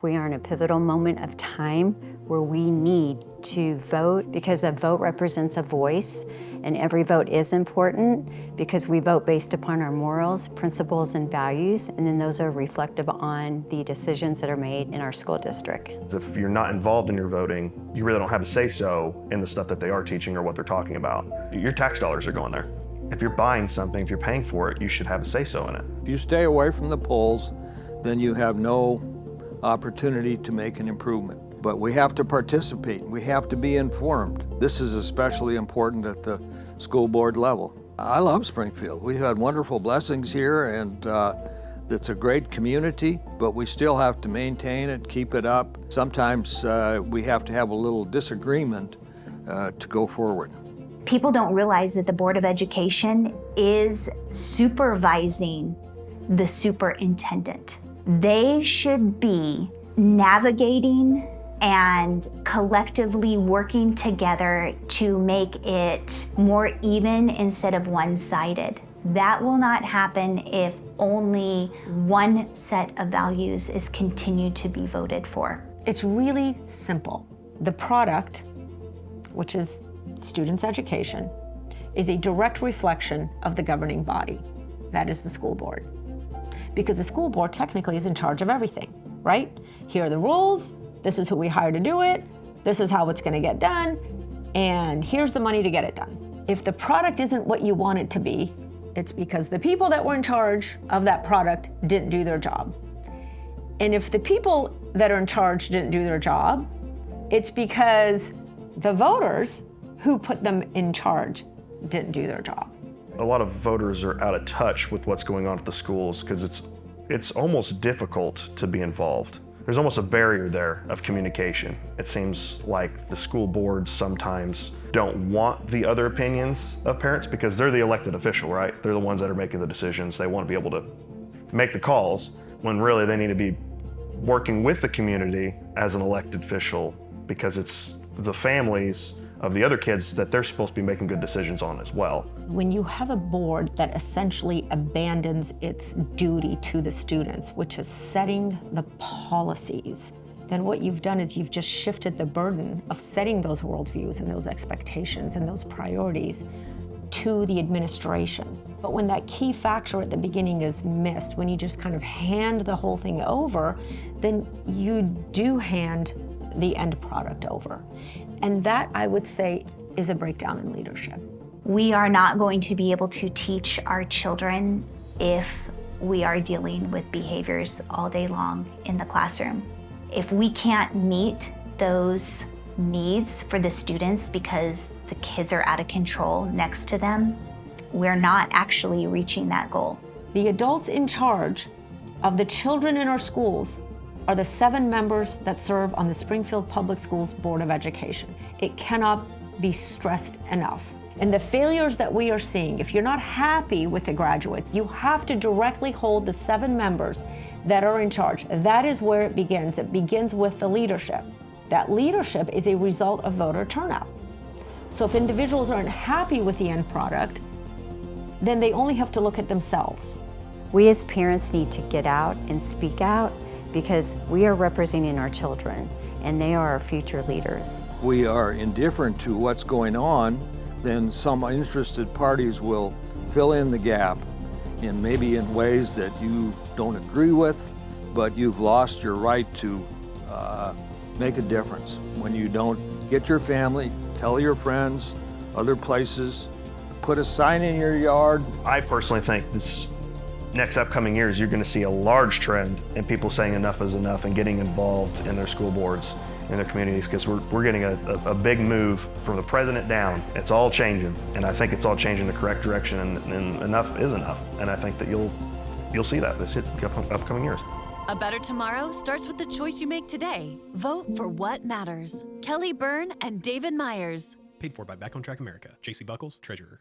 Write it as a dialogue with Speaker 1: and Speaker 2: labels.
Speaker 1: We are in a pivotal moment of time where we need to vote because a vote represents a voice, and every vote is important because we vote based upon our morals, principles, and values, and then those are reflective on the decisions that are made in our school district.
Speaker 2: If you're not involved in your voting, you really don't have a say-so in the stuff that they are teaching or what they're talking about. Your tax dollars are going there. If you're buying something, if you're paying for it, you should have a say-so in it.
Speaker 3: If you stay away from the polls, then you have no opportunity to make an improvement. But we have to participate. We have to be informed. This is especially important at the school board level. I love Springfield. We've had wonderful blessings here, and it's a great community, but we still have to maintain it, keep it up. Sometimes we have to have a little disagreement to go forward.
Speaker 4: People don't realize that the Board of Education is supervising the superintendent. They should be navigating and collectively working together to make it more even instead of one-sided. That will not happen if only one set of values is continued to be voted for.
Speaker 5: It's really simple. The product, which is students' education, is a direct reflection of the governing body. That is the school board. Because the school board technically is in charge of everything, right? Here are the rules, this is who we hire to do it, this is how it's gonna get done, and here's the money to get it done. If the product isn't what you want it to be, it's because the people that were in charge of that product didn't do their job. And if the people that are in charge didn't do their job, it's because the voters who put them in charge didn't do their job.
Speaker 2: A lot of voters are out of touch with what's going on at the schools because it's almost difficult to be involved. There's almost a barrier there of communication. It seems like the school boards sometimes don't want the other opinions of parents because they're the elected official, right? They're the ones that are making the decisions. They want to be able to make the calls when really they need to be working with the community as an elected official because it's the families of the other kids that they're supposed to be making good decisions on as well.
Speaker 5: When you have a board that essentially abandons its duty to the students, which is setting the policies, then what you've done is you've just shifted the burden of setting those worldviews and those expectations and those priorities to the administration. But when that key factor at the beginning is missed, when you just kind of hand the whole thing over, then you do hand the end product over. And that, I would say, is a breakdown in leadership.
Speaker 4: We are not going to be able to teach our children if we are dealing with behaviors all day long in the classroom. If we can't meet those needs for the students because the kids are out of control next to them, we're not actually reaching that goal.
Speaker 5: The adults in charge of the children in our schools are the 7 members that serve on the Springfield Public Schools Board of Education. It cannot be stressed enough. And the failures that we are seeing, if you're not happy with the graduates, you have to directly hold the 7 members that are in charge. That is where it begins. It begins with the leadership. That leadership is a result of voter turnout. So if individuals aren't happy with the end product, then they only have to look at themselves.
Speaker 1: We as parents need to get out and speak out because we are representing our children and they are our future leaders.
Speaker 3: We are indifferent to what's going on, then some interested parties will fill in the gap in maybe in ways that you don't agree with, but you've lost your right to make a difference. When you don't get your family, tell your friends, other places, put a sign in your yard.
Speaker 2: I personally think this next upcoming years, you're going to see a large trend in people saying enough is enough and getting involved in their school boards, in their communities, because we're getting a big move from the president down. It's all changing, and I think it's all changing the correct direction, and enough is enough. And I think that you'll see that this upcoming years.
Speaker 6: A better tomorrow starts with the choice you make today. Vote for what matters. Kelly Byrne and David Myers.
Speaker 7: Paid for by Back on Track America. JC Buckles, Treasurer.